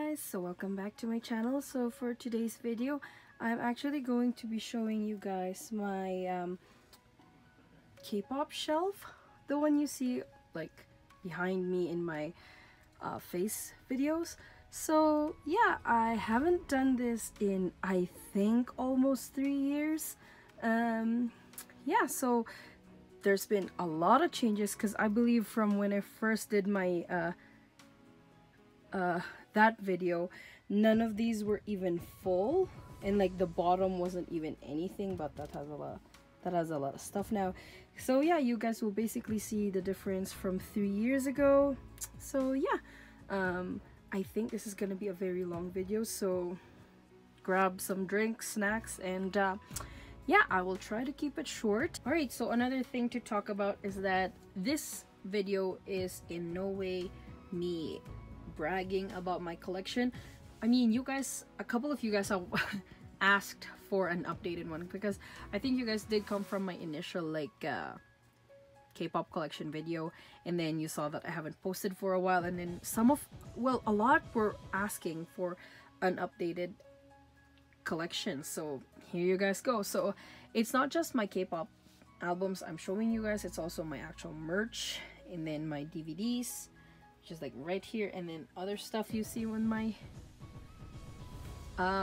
guys, so welcome back to my channel. So for today's video, I'm actually going to be showing you guys my K-pop shelf, the one you see like behind me in my face videos. So yeah, I haven't done this in I think almost 3 years. Yeah, so there's been a lot of changes because I believe from when I first did my that video, none of these were even full, and like the bottom wasn't even anything, but that has a lot of stuff now. So yeah, you guys will basically see the difference from 3 years ago. So yeah, I think this is gonna be a very long video, so grab some drinks, snacks, and yeah, I will try to keep it short. Alright, so another thing to talk about is that this video is in no way me bragging about my collection. I mean, you guys, a couple of you guys have asked for an updated one because I think you guys did come from my initial like K-pop collection video, and then you saw that I haven't posted for a while, and then a lot were asking for an updated collection. So here you guys go. So it's not just my K-pop albums I'm showing you guys, it's also my actual merch, and then my DVDs, just like right here, and then other stuff you see on my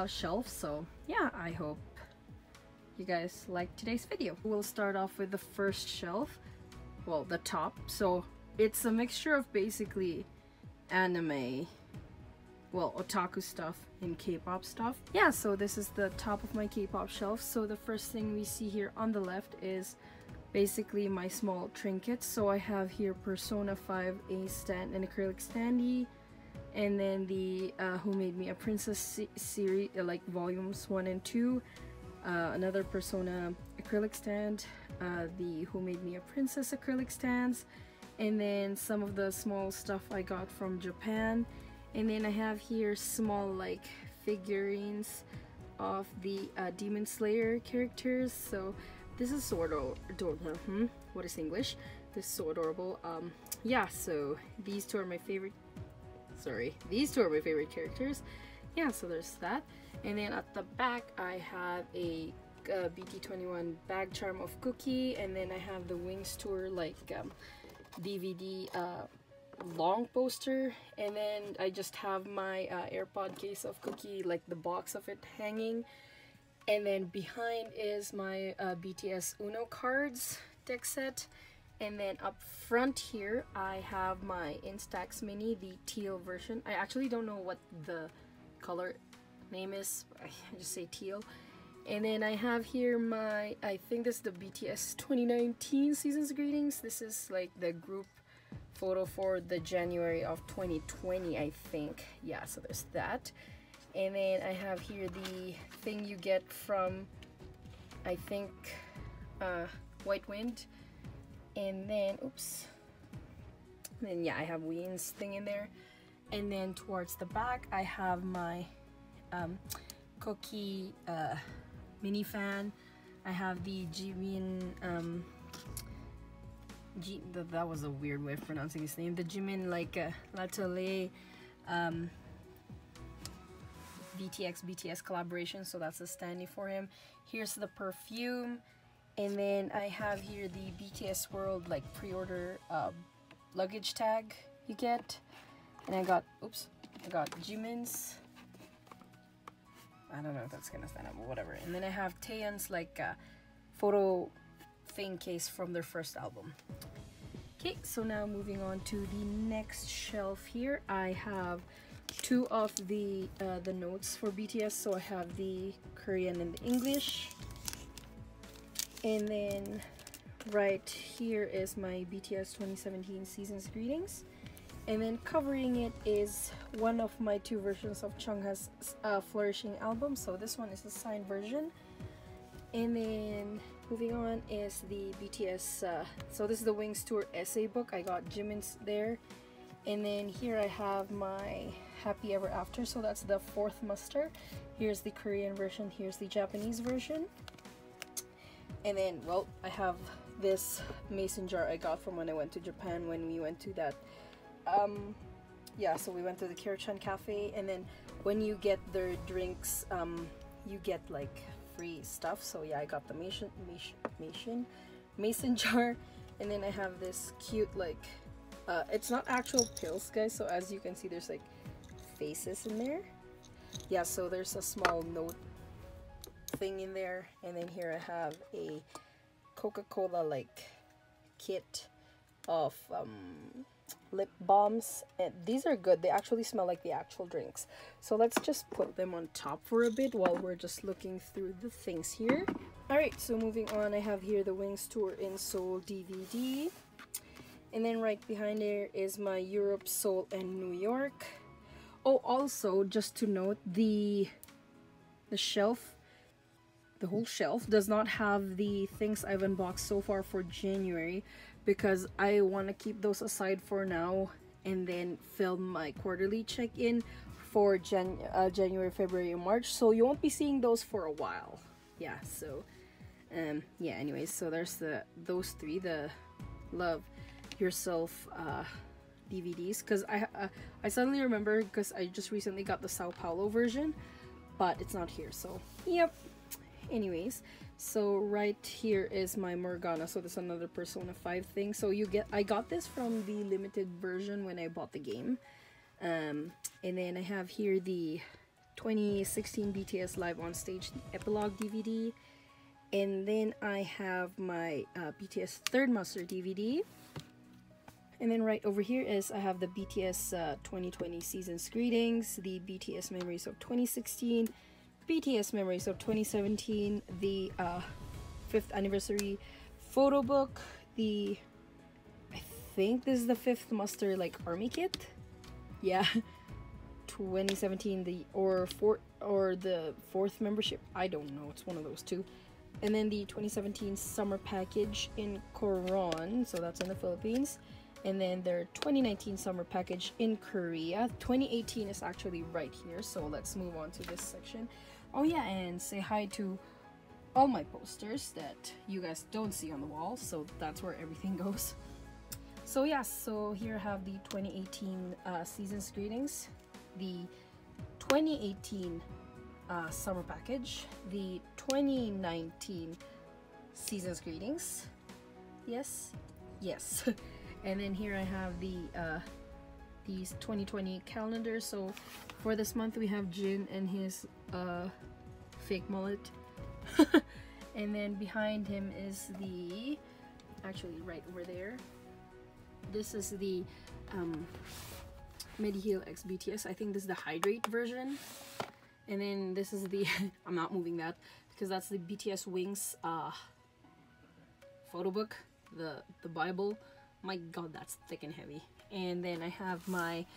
shelf. So yeah, I hope you guys like today's video. We'll start off with the first shelf, well, the top. So it's a mixture of basically anime, well, otaku stuff and K-pop stuff. Yeah, so this is the top of my K-pop shelf. So the first thing we see here on the left is basically my small trinkets. So I have here Persona 5 a stand and acrylic standee, and then the Who Made Me a Princess series, like volumes 1 and 2, another Persona acrylic stand, the Who Made Me a Princess acrylic stands, and then some of the small stuff I got from Japan. And then I have here small like figurines of the Demon Slayer characters. So this is so adorable. What is English? This is so adorable. Yeah, so these two are my favorite. These two are my favorite characters. Yeah, so there's that. And then at the back, I have a BT21 bag charm of Cookie, and then I have the Wings Tour like DVD long poster, and then I just have my AirPod case of Cookie, like the box of it hanging. And then behind is my BTS Uno cards deck set. And then up front here, I have my Instax Mini, the teal version. I actually don't know what the color name is. I just say teal. And then I have here my, I think this is the BTS 2019 Season's Greetings. This is like the group photo for the January of 2020, I think. Yeah, so there's that. And then I have here the thing you get from, I think, White Wind. And then, oops. And then yeah, I have Ween's thing in there. And then towards the back, I have my Cookie mini fan. I have the Jimin, that was a weird way of pronouncing his name. The Jimin like Latele BTS collaboration, so that's a standee for him. Here's the perfume, and then I have here the BTS World like pre-order luggage tag you get, and I got Jimin's, I don't know if that's gonna stand up, but whatever. And then I have Taeyeon's like photo thing case from their first album. Okay, so now moving on to the next shelf here, I have two of the notes for BTS. So I have the Korean and the English, and then right here is my BTS 2017 Season's Greetings, and then covering it is one of my two versions of Chungha's Flourishing album. So this one is the signed version. And then moving on is the BTS, so this is the Wings Tour essay book. I got Jimin's there. And then here I have my Happy Ever After, so that's the fourth muster. Here's the Korean version, here's the Japanese version. And then, well, I have this mason jar I got from when I went to Japan, when we went to that yeah, so we went to the Kirchan Cafe, and then when you get their drinks, you get like free stuff. So yeah, I got the mason jar, and then I have this cute like it's not actual pills, guys, so as you can see there's like faces in there. Yeah, so there's a small note thing in there, and then here I have a Coca-Cola like kit of lip balms, and these are good. They actually smell like the actual drinks. So let's just put them on top for a bit while we're just looking through the things here. Alright, so moving on, I have here the Wings Tour in Seoul DVD, and then right behind there is my Europe, Seoul, and New York. Oh, also just to note, the shelf, the whole shelf does not have the things I've unboxed so far for January, because I want to keep those aside for now and then film my quarterly check-in for January, February, and March. So you won't be seeing those for a while. Yeah, so yeah, anyways, so there's those three, the Love Yourself DVDs, because I suddenly remember, because I just recently got the Sao Paulo version, but it's not here, so yep. Anyways, so right here is my Morgana, so there's another Persona 5 thing. So I got this from the limited version when I bought the game, and then I have here the 2016 BTS Live on Stage Epilogue DVD, and then I have my BTS Third Master DVD, and then right over here is I have the BTS 2020 Season's Greetings, the BTS Memories of 2016, BTS Memories of 2017, the 5th anniversary photo book, I think this is the 5th muster like army kit, yeah, 2017, the 4th membership, I don't know, it's one of those two, and then the 2017 summer package in Coron, so that's in the Philippines, and then their 2019 summer package in Korea. 2018 is actually right here, so let's move on to this section. Oh yeah, and say hi to all my posters that you guys don't see on the wall, so that's where everything goes. So yeah, so here I have the 2018 Season's Greetings, the 2018 summer package, the 2019 Season's Greetings, yes, and then here I have these 2020 calendars. So for this month we have Jin and his fake mullet, and then behind him is actually right over there, this is the Mediheal X BTS. I think this is the Hydrate version, and then this is the I'm not moving that because that's the BTS Wings photo book, the Bible. My god, that's thick and heavy. And then I have my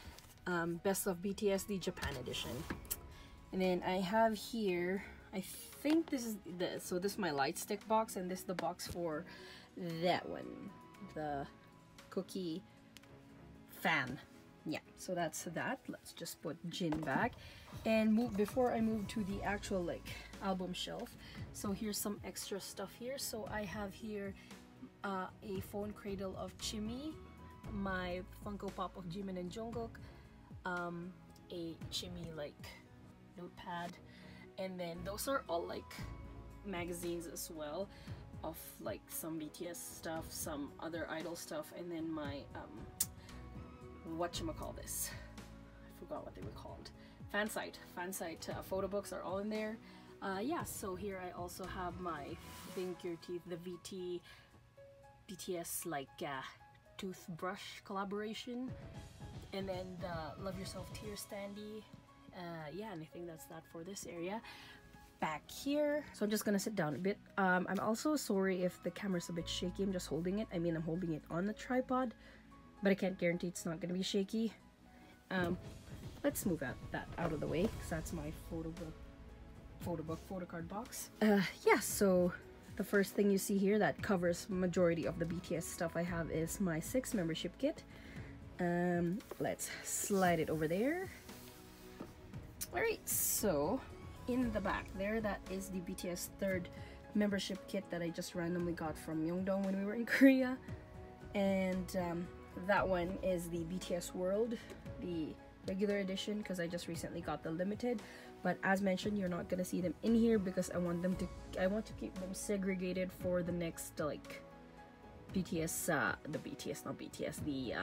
Best of BTS, the Japan edition. And then I have here, I think this is so this is my light stick box, and this is the box for that one, the cookie fan. Yeah, so that's that. Let's just put Jin back and before I move to the actual like album shelf. So here's some extra stuff here. So I have here a phone cradle of Chimmy, my Funko Pop of Jimin and Jungkook, a Chimmy like notepad, and then those are all like magazines as well of like some BTS stuff, some other idol stuff, and then my whatchamacallit, I forgot what they were called, fan site photo books are all in there. Yeah, so here I also have my Blink Your Teeth, the VT BTS like toothbrush collaboration, and then the Love Yourself Tear standee. Yeah, and I think that's that for this area. Back here, so I'm just gonna sit down a bit. I'm also sorry if the camera's a bit shaky. I'm just holding it. I mean, I'm holding it on the tripod, but I can't guarantee it's not gonna be shaky. Let's move that out of the way because that's my photocard box. Yeah, so the first thing you see here that covers majority of the BTS stuff I have is my 6 membership kit. Let's slide it over there. Alright, so in the back there, that is the BTS third membership kit that I just randomly got from Myeongdong when we were in Korea, and that one is the BTS World the regular edition because I just recently got the limited. But as mentioned, you're not gonna see them in here because I want to keep them segregated for the next like BTS, the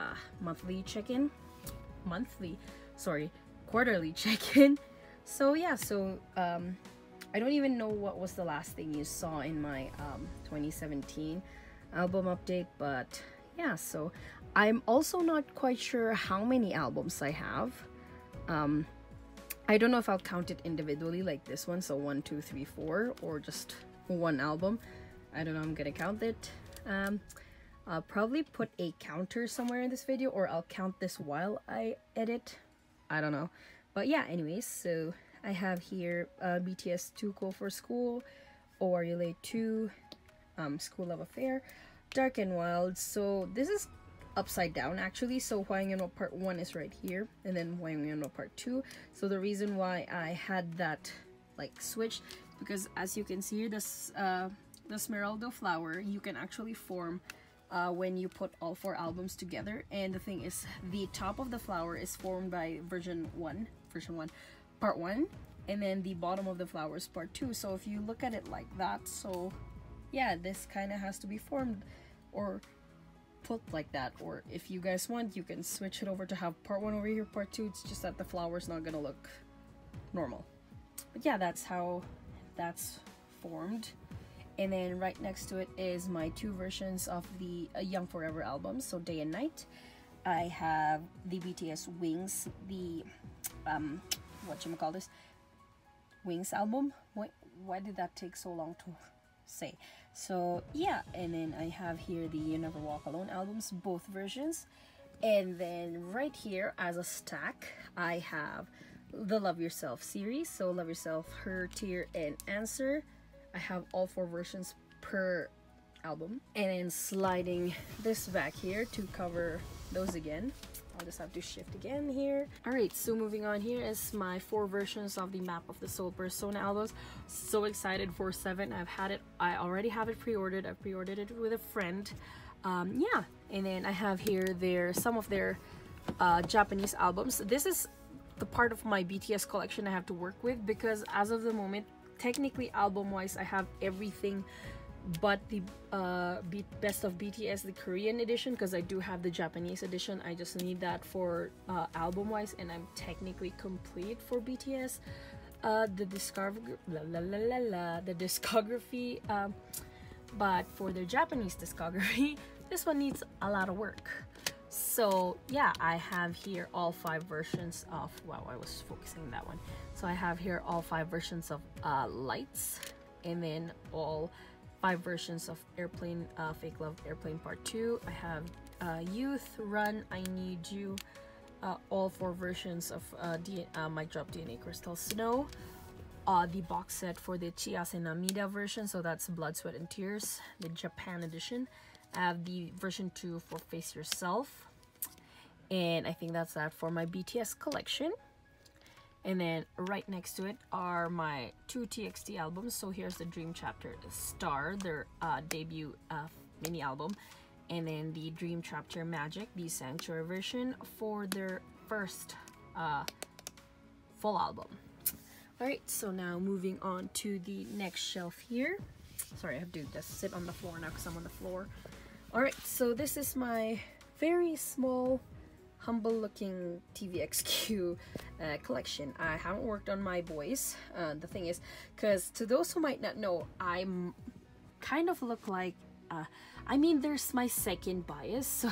monthly check-in, quarterly check-in. So yeah, so I don't even know what was the last thing you saw in my 2017 album update, but yeah, so I'm also not quite sure how many albums I have. I don't know if I'll count it individually like this one, so 1, 2, 3, 4, or just one album. I don't know, I'm gonna count it. I'll probably put a counter somewhere in this video, or I'll count this while I edit. I don't know. But yeah, anyways, so I have here BTS 2 Cool for School, Are You Late 2, School Love Affair, Dark and Wild. So this is upside down actually, so Hwangyeonwo part 1 is right here, and then Hwangyeonwo part 2. So the reason why I had that like switched, because as you can see, this the Smeraldo flower you can actually form when you put all 4 albums together. And the thing is, the top of the flower is formed by version 1 part 1, and then the bottom of the flower is part 2. So if you look at it like that, so yeah, this kind of has to be formed or put like that. Or if you guys want, you can switch it over to have part 1 over here, part 2. It's just that the flower's not gonna look normal. But yeah, that's how that's formed. And then right next to it is my 2 versions of the Young Forever albums, so Day and Night. I have the BTS Wings, the Wings album. Why did that take so long to say? So yeah, and then I have here the You Never Walk Alone albums, both versions. And then right here as a stack, I have the Love Yourself series, so Love Yourself, Her, Tear, and Answer. I have all 4 versions per album. And then sliding this back here to cover those again. I'll just have to shift again here. Alright, so moving on, here is my 4 versions of the Map of the Soul Persona albums. So excited for 7. I've had it, I already have it pre-ordered. I pre-ordered it with a friend. Yeah, and then I have here some of their Japanese albums. This is the part of my BTS collection I have to work with, because as of the moment, technically album wise I have everything but the Best of BTS, the Korean edition, because I do have the Japanese edition. I just need that for album wise, and I'm technically complete for BTS. The discography, but for their Japanese discography, this one needs a lot of work. So yeah, I have here all 5 versions of, wow, I was focusing on that one. So I have here all 5 versions of Lights, and then all 5 versions of Airplane, Fake Love Airplane Part 2. I have Youth, Run, I Need You, all 4 versions of Mic Drop, DNA, Crystal, Snow. The box set for the Chiase Namida version, so that's Blood, Sweat, and Tears, the Japan edition. I have the version 2 for Face Yourself, and I think that's that for my BTS collection. And then right next to it are my 2 TXT albums. So here's the Dream Chapter Star, their debut mini album, and then the Dream Chapter Magic, the Sanctuary version, for their first full album. Alright, so now moving on to the next shelf here. Sorry, I have to just sit on the floor now because I'm on the floor. Alright, so this is my very small, humble looking TVXQ collection. I haven't worked on my boys. The thing is, because to those who might not know, I'm kind of look like, I mean, there's my second bias. So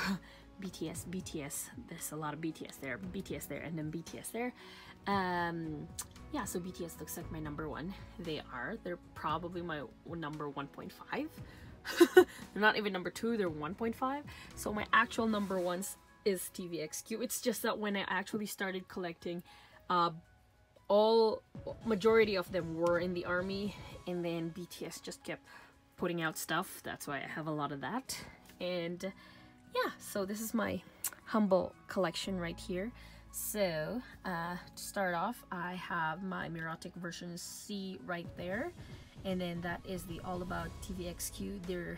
BTS, there's a lot of BTS there, and then BTS there. Yeah, so BTS looks like my number 1. They're probably my number 1.5. They're not even number 2, they're 1.5. So my actual number 1 is TVXQ. It's just that when I actually started collecting, majority of them were in the army, and then BTS just kept putting out stuff. That's why I have a lot of that. And yeah, so this is my humble collection right here. So to start off, I have my Mirotic version C right there, and then that is the All About TVXQ, their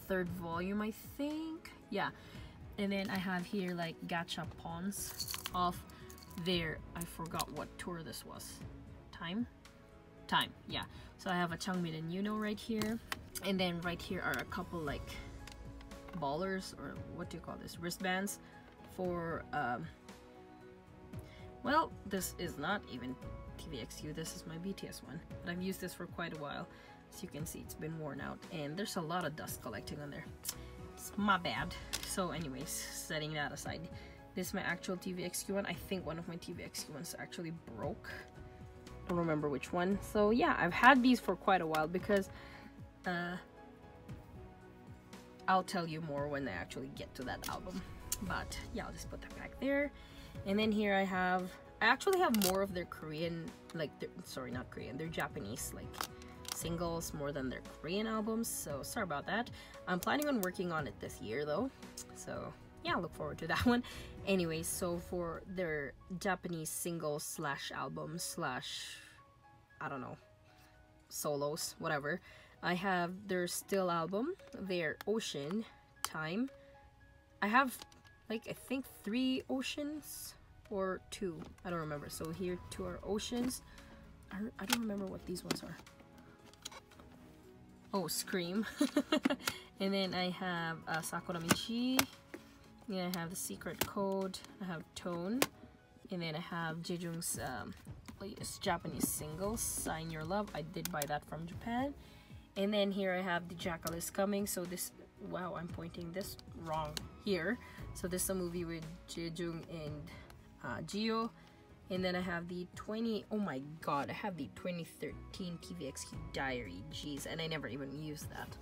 3rd volume, I think. Yeah, And then I have here like gachapons of their, I forgot what tour this was. Time, yeah. So I have a Changmin and Yuno right here, and then right here are a couple like ballers, or what do you call this, wristbands for well, this is not even TVXQ, this is my BTS one, but I've used this for quite a while. As you can see, it's been worn out and there's a lot of dust collecting on there. It's my bad. So anyways, setting that aside, this is my actual TVXQ one. I think one of my TVXQ ones actually broke. I don't remember which one. So yeah, I've had these for quite a while because I'll tell you more when I actually get to that album. But yeah, I'll just put that back there. And then here I actually have more of their Korean, like, sorry, not Korean, they're Japanese, like, singles more than their Korean albums. So sorry about that. I'm planning on working on it this year though. So yeah, look forward to that one. Anyways, so for their Japanese singles slash albums slash, I don't know, solos, whatever, I have their Still album, their Ocean, Time. I have like, I think 3 Oceans or 2, I don't remember. So here 2 are Oceans. I don't remember what these ones are. Oh, Scream. And then I have Sakura Michi. Then I have The Secret Code. I have Tone. And then I have Jejung's latest Japanese single, Sign Your Love. I did buy that from Japan. And then here I have The Jackal Is Coming. So this, wow, I'm pointing this wrong here. So this is a movie with Jejung and Gio. And then I have the oh my god, I have the 2013 TVXQ Diary. Jeez, and I never even used that.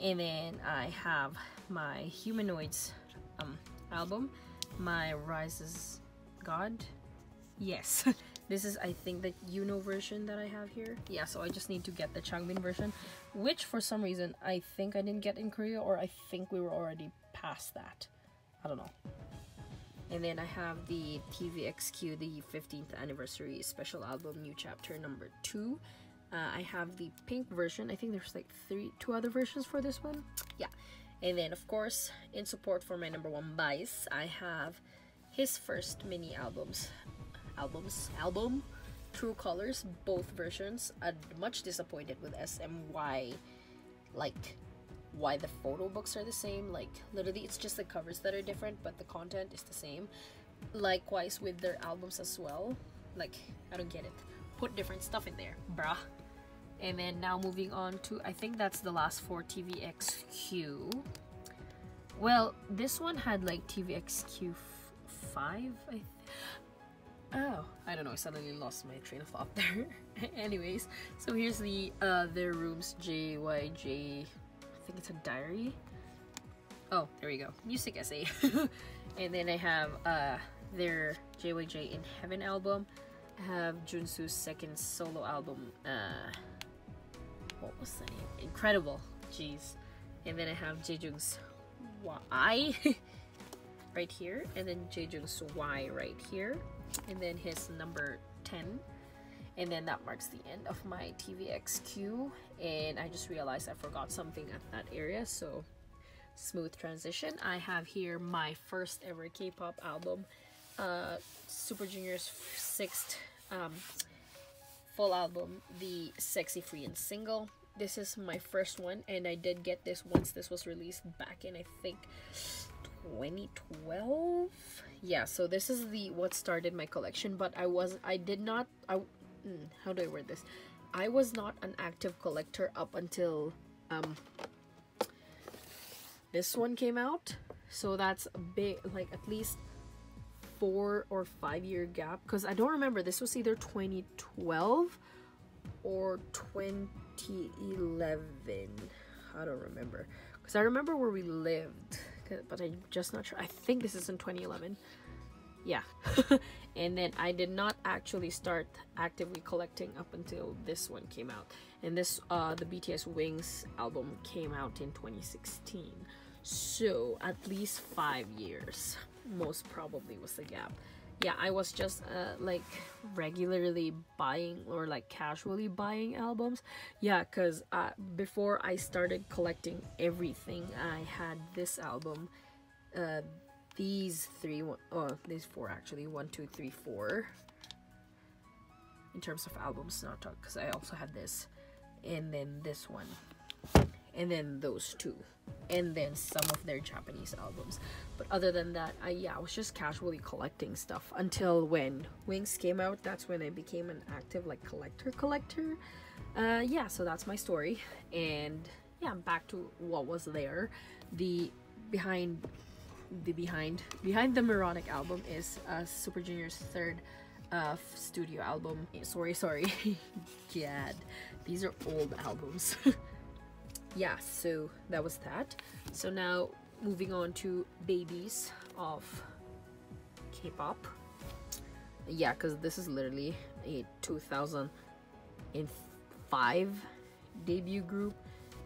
And then I have my Humanoids album, my Rises God. Yes, this is, I think, the Yuno version that I have here. Yeah, so I just need to get the Changbin version, which for some reason I think I didn't get in Korea, or I think we were already past that. I don't know. And then I have the TVXQ, the 15th anniversary special album, New Chapter number 2. I have the pink version. I think there's like 2 other versions for this one. Yeah. And then of course, in support for my number 1 bias, I have his first mini album, True Colors, both versions. I'm much disappointed with SMY, like, why the photo books are the same. Like, literally it's just the covers that are different, but the content is the same. Likewise with their albums as well. Like, I don't get it. Put different stuff in there, bruh. And then now moving on to, I think that's the last for TVXQ. Well, this one had like TVXQ 5, oh, I don't know, I suddenly lost my train of thought there. Anyways, so here's the their rooms, JYJ, I think it's a diary. Oh, there we go, music essay. And then I have their JYJ in Heaven album. I have Junsu's second solo album, what was the name? Incredible, jeez. And then I have Jejung's Y right here, and then Jejung's Y right here, and then his number 10. And then that marks the end of my TVXQ, and I just realized I forgot something at that area, so smooth transition. I have here my first ever K-pop album, Super Junior's 6th full album, the Sexy Free and Single. This is my first one, and I did get this once this was released back in, I think, 2012. Yeah, so this is the what started my collection, but I did not, how do I word this? I was not an active collector up until this one came out. So that's a big, like, at least 4 or 5 year gap, because I don't remember, this was either 2012 or 2011. I don't remember, because I remember where we lived, but I'm just not sure. I think this is in 2011. Yeah. And then I did not actually start actively collecting up until this one came out, and this the BTS Wings album came out in 2016. So at least 5 years most probably was the gap. Yeah, I was just like regularly buying, or like casually buying albums. Yeah, because before I started collecting everything, I had this album, these these four actually, 1, 2, 3, 4 in terms of albums, not talk, because I also had this, and then this one, and then those two, and then some of their Japanese albums. But other than that, I was just casually collecting stuff until when Wings came out. That's when I became an active like collector. Yeah, so that's my story. And yeah, back to what was there. The behind the Moronic album is Super Junior's third studio album. Sorry God, these are old albums. Yeah, so that was that. So now moving on to babies of K-pop. Yeah, because this is literally a 2005 debut group.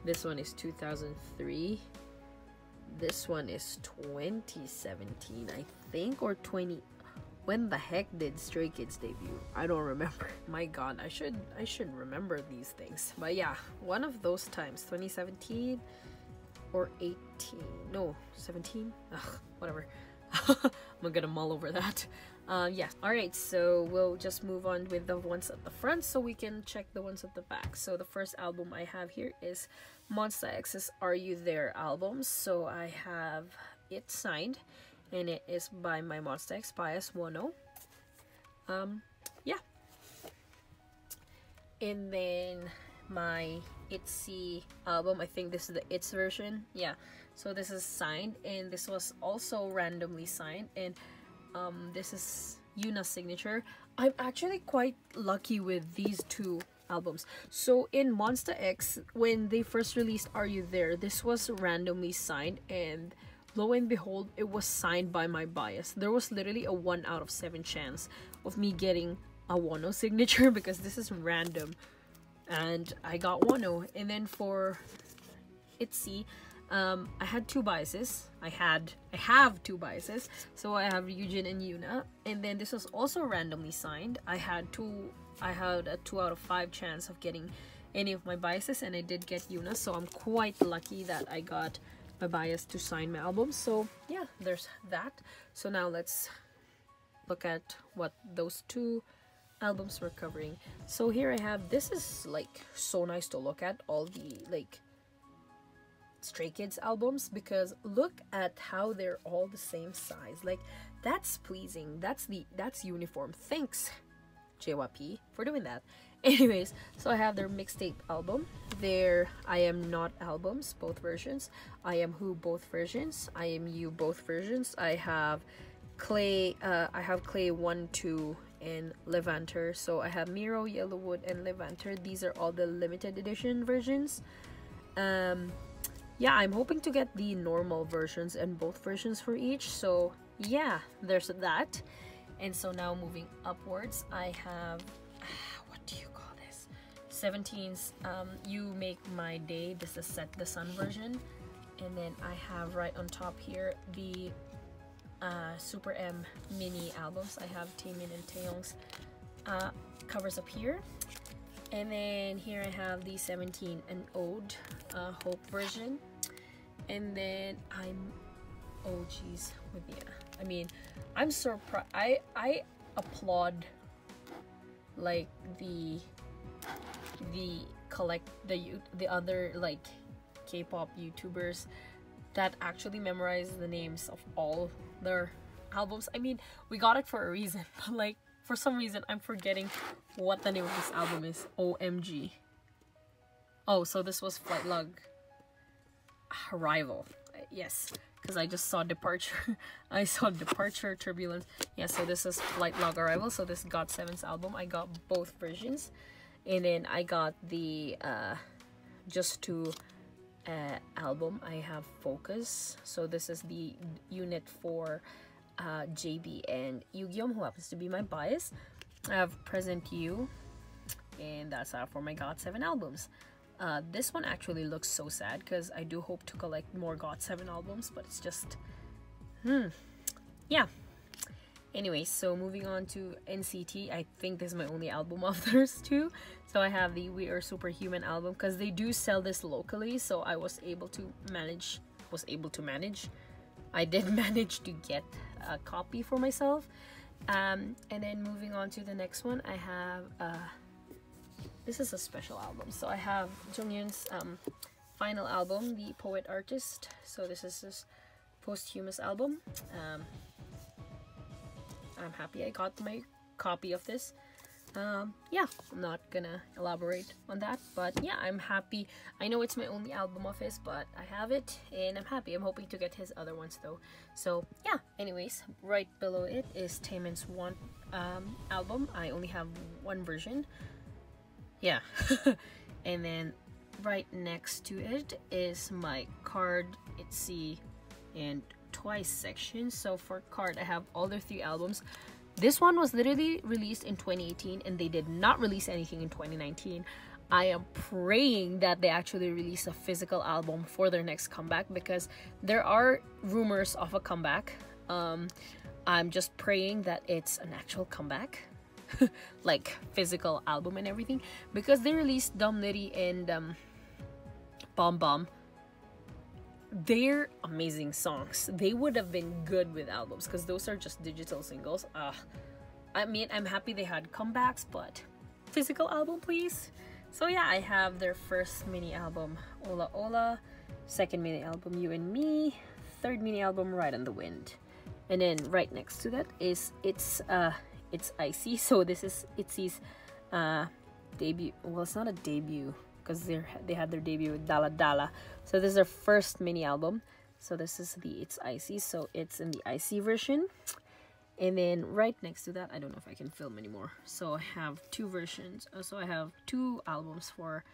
This one is 2003. This one is 2017, I think, or 20. When the heck did Stray Kids debut? I don't remember. My god, I should remember these things. But yeah, one of those times, 2017 or 18. No, 17? Ugh, whatever. I'm gonna mull over that. Yeah. Alright, so we'll just move on with the ones at the front so we can check the ones at the back. So the first album I have here is Monsta X's Are You There album. So I have it signed, and it is by my Monsta X bias Wano. Yeah. And then my ITZY album, I think this is the ITZ version. Yeah, so this is signed, and this was also randomly signed, and this is Yuna's signature. I'm actually quite lucky with these two albums. So in Monsta X, when they first released Are You There, this was randomly signed, and lo and behold, it was signed by my bias. There was literally a 1 out of 7 chance of me getting a Wano signature because this is random, and I got Wano. And then for ITZY, I had two biases. I have two biases. So I have Ryujin and Yuna, and then this was also randomly signed. I had a 2 out of 5 chance of getting any of my biases, and I did get Yuna, so I'm quite lucky that I got my bias to sign my album. So yeah, there's that. So now let's look at what those two albums were covering. So here I have, this is like so nice to look at, all the like Stray Kids albums, because look at how they're all the same size. Like, that's pleasing. That's uniform. Thanks JYP for doing that. Anyways, so I have their mixtape album, their I Am Not albums, both versions, I Am Who both versions, I Am You both versions. I have Clay 1, 2 and Levanter. So I have Miro, Yellowwood, and Levanter. These are all the limited edition versions. Yeah, I'm hoping to get the normal versions and both versions for each. So yeah, there's that. And so now moving upwards, I have what do you call this? 17's You Make My Day. This is Set the Sun version. And then I have right on top here the Super M mini albums. I have Taemin and Taeyong's covers up here. And then here I have the 17 and Ode Hope version. And then oh geez, I mean, I'm surprised. I applaud like the other like K-pop YouTubers that actually memorize the names of all their albums. I mean, we got it for a reason, but like for some reason I'm forgetting what the name of this album is. OMG. Oh, so this was Flight Log Arrival. Yes, because I just saw Departure. I saw Departure, Turbulence. Yeah, so this is Flight Log Arrival. So this got 7's album. I got both versions. And then I got the Just 2 album. I have Focus. So this is the unit for JB and Yu-Gi-Oh, who happens to be my bias. I have Present You, and that's for my GOT7 albums. This one actually looks so sad because I do hope to collect more GOT7 albums, but it's just yeah. Anyway, so moving on to NCT, I think this is my only album of theirs too. So I have the We Are Superhuman album because they do sell this locally, so I was able to manage. I did manage to get a copy for myself. And then moving on to the next one, I have this is a special album. So I have Jonghyun's final album, The Poet Artist. So this is his posthumous album. I'm happy I got my copy of this. Yeah, I'm not gonna elaborate on that, but yeah, I'm happy. I know it's my only album of his, but I have it and I'm happy. I'm hoping to get his other ones though. So yeah, anyways, right below it is Taemin's one album. I only have one version. Yeah. And then right next to it is my Card, ITZY, and Twice section. So for Card, I have all their 3 albums. This one was literally released in 2018 and they did not release anything in 2019. I am praying that they actually release a physical album for their next comeback, because there are rumors of a comeback. I'm just praying that it's an actual comeback. Like physical album and everything, because they released Dum Nitty and Bomb Bomb. They're amazing songs. They would have been good with albums, because those are just digital singles. I mean, I'm happy they had comebacks, but physical album please. So yeah, I have their first mini album Ola Ola, second mini album You and Me, third mini album Ride on the Wind, and then right next to that is It's Icy. So this is ITZY's debut. Well, it's not a debut, because they had their debut with Dala Dala. So this is their first mini album. So this is the It's Icy. So it's in the Icy version. And then right next to that, I don't know if I can film anymore. So I have 2 versions. So I have 2 albums for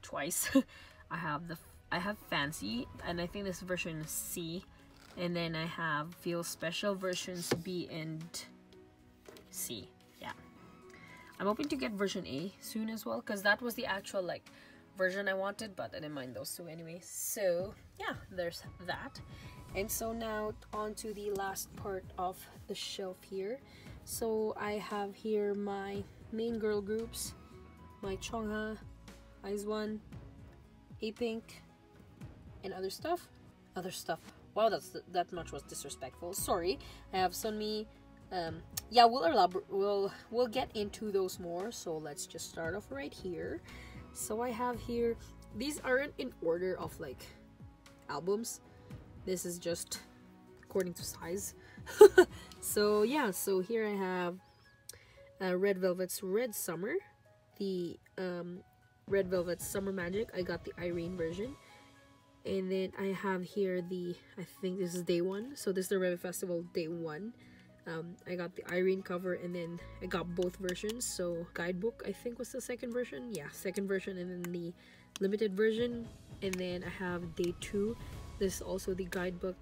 Twice. I have Fancy, and I think this version is C. And then I have Feel Special versions B and C. Yeah. I'm hoping to get version A soon as well, because that was the actual like version I wanted, but I didn't mind those 2 anyway. So yeah, there's that. And so now on to the last part of the shelf here. So I have here my main girl groups, my Chungha, IZ*ONE, A-Pink, and other stuff. Wow, that much was disrespectful. Sorry. I have Sunmi. Yeah, we'll get into those more. So let's just start off right here. So I have here, these aren't in order of like albums. This is just according to size. So yeah, so here I have Red Velvet's Red Summer, the Red Velvet's Summer Magic. I got the Irene version. And then I have here I think this is Day 1. So this is the Rev Festival Day 1. I got the Irene cover, and then I got both versions. So Guidebook, I think, was the second version. Yeah, second version, and then the limited version. And then I have Day 2. This is also the Guidebook,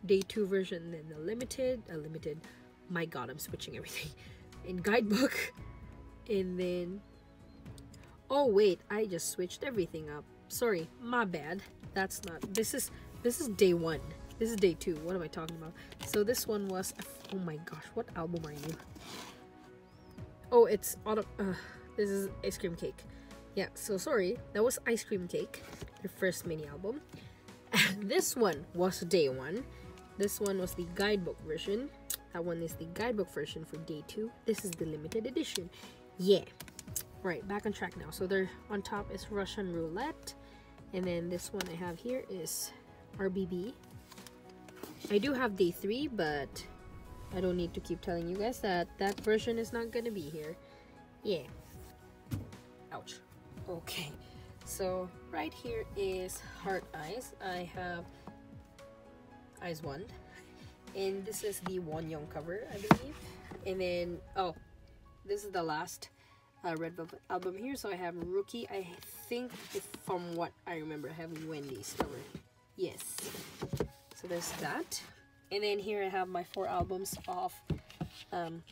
Day 2 version, and then the limited. My god, I'm switching everything. In Guidebook. And then, oh wait, I just switched everything up. Sorry, my bad. That's not, this is Day 1. This is Day 2. What am I talking about? So this one was, oh my gosh, what album are you? Oh, it's Autumn. This is Ice Cream Cake. Yeah, so sorry, that was Ice Cream Cake, their first mini album. And this one was Day 1. This one was the Guidebook version. That one is the Guidebook version for Day 2. This is the limited edition. Yeah. Right, back on track now. So there on top is Russian Roulette, and then this one I have here is RBB. I do have Day 3, but I don't need to keep telling you guys that that version is not gonna be here. Yeah. Ouch. Okay. So right here is Heart Eyes. I have IZ*ONE, and this is the Wonyoung cover, I believe. And then, oh, this is the last Red Velvet album here. So I have Rookie. I think, from what I remember, I have Wendy's cover. Yes. So there's that. And then here I have my 4 albums of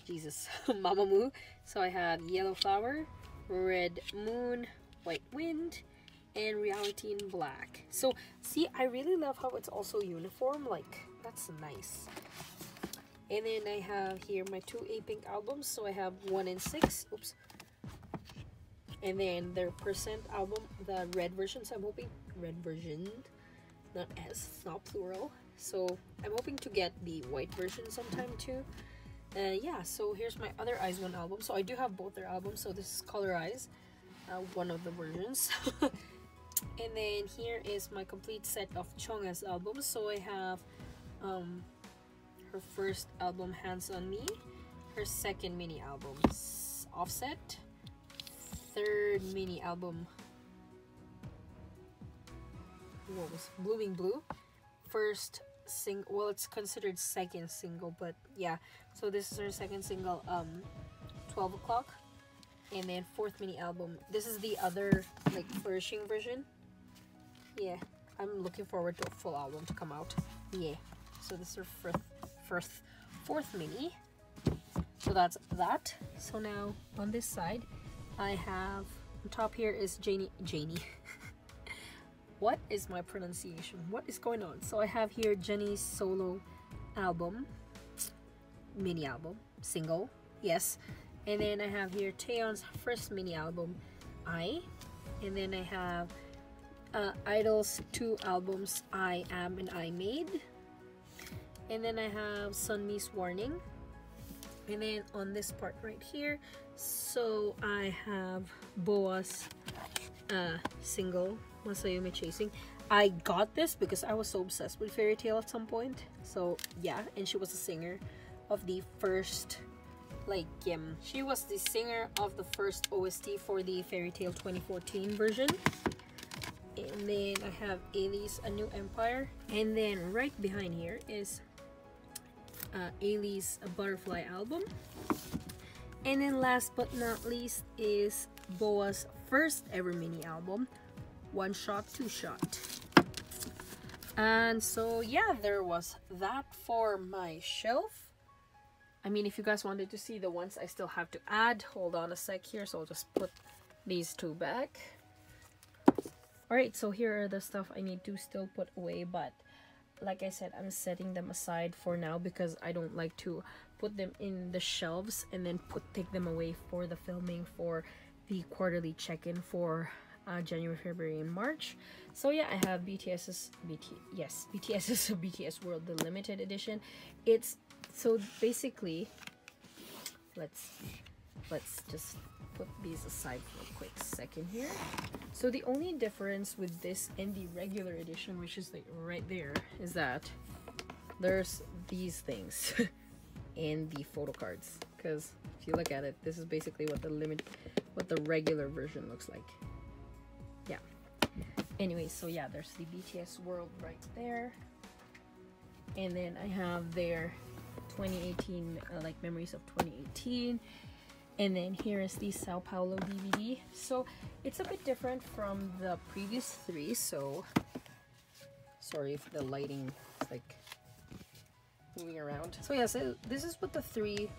Jesus, Mamamoo. So I have Yellow Flower, Red Moon, White Wind, and Reality in Black. So see, I really love how it's also uniform. Like, that's nice. And then I have here my 2 A-Pink albums. So I have 1 and 6. Oops. And then their Percent album, the red version. So I'm hoping red version. not S, not plural. So I'm hoping to get the white version sometime too. Yeah, so here's my other Eyes One album. So I do have both their albums. So this is Color Eyes, one of the versions. And then here is my complete set of Chonga's albums. So I have her first album, Hands on Me, her second mini album, Offset, third mini album, what was Blooming Blue, first single, well, it's considered second single, but yeah, so this is her second single, 12 O'Clock. And then fourth mini album, this is the other like Flourishing version. Yeah, I'm looking forward to a full album to come out. Yeah, so this is her fourth mini. So that's that. So now on this side I have, on top here is Janie. What is my pronunciation? What is going on? So I have here Jennie's solo album, mini album, single, yes. And then I have here Taeyeon's first mini album, I. And then I have Idol's 2 albums, I Am and I Made. And then I have Sunmi's Warning. And then on this part right here, so I have Boa's single, Masayume Chasing. I got this because I was so obsessed with Fairy Tail at some point. So yeah, and she was a singer of the first, like, she was the singer of the first OST for the Fairy Tail 2014 version. And then I have Ailey's A New Empire. And then right behind here is Ailey's Butterfly album. And then last but not least is Boa's first ever mini album, One Shot, Two Shot. And so yeah, there was that for my shelf. I mean, if you guys wanted to see the ones I still have to add, hold on a sec here, so I'll just put these two back. Alright, so here are the stuff I need to still put away, but like I said, I'm setting them aside for now because I don't like to put them in the shelves and then take them away for the filming for the quarterly check-in for January, February, and March. So yeah, I have BTS's BTS World, the limited edition. It's so basically, let's just put these aside for a quick second here. So the only difference with this and the regular edition, which is like right there, is that there's these things in the photo cards. Because if you look at it, this is basically what the regular version looks like. Yeah. Anyway, so yeah, there's the BTS World right there, and then I have their 2018 like memories of 2018. And then here is the Sao Paulo DVD. So it's a bit different from the previous 3, so sorry if the lighting is like moving around. So yeah, so this is what the 3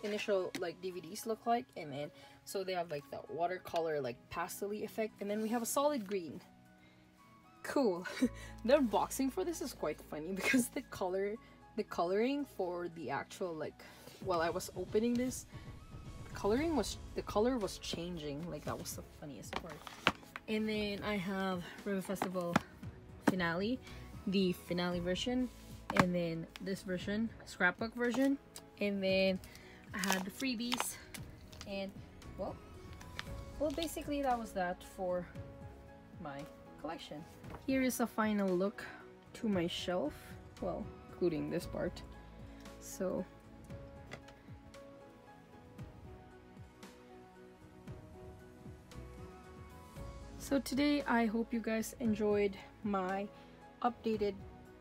initial like DVDs look like. And then so they have like the watercolor like pastel-y effect, and then we have a solid green. Cool. The unboxing for this is quite funny because the coloring for the actual, like, while I was opening this, the color was changing. Like, that was the funniest part. And then I have River Festival Finale, the finale version, and then this version, scrapbook version, and then I had the freebies. And well basically that was that for my collection. Here is a final look to my shelf, well, including this part. So today I hope you guys enjoyed my updated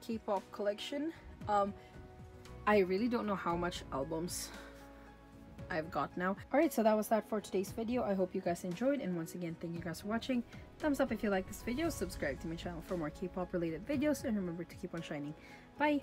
K-pop collection. I really don't know how much albums I've got now. Alright, so that was that for today's video. I hope you guys enjoyed, and once again, thank you guys for watching. Thumbs up if you like this video, subscribe to my channel for more K-pop related videos, and remember to keep on shining. Bye!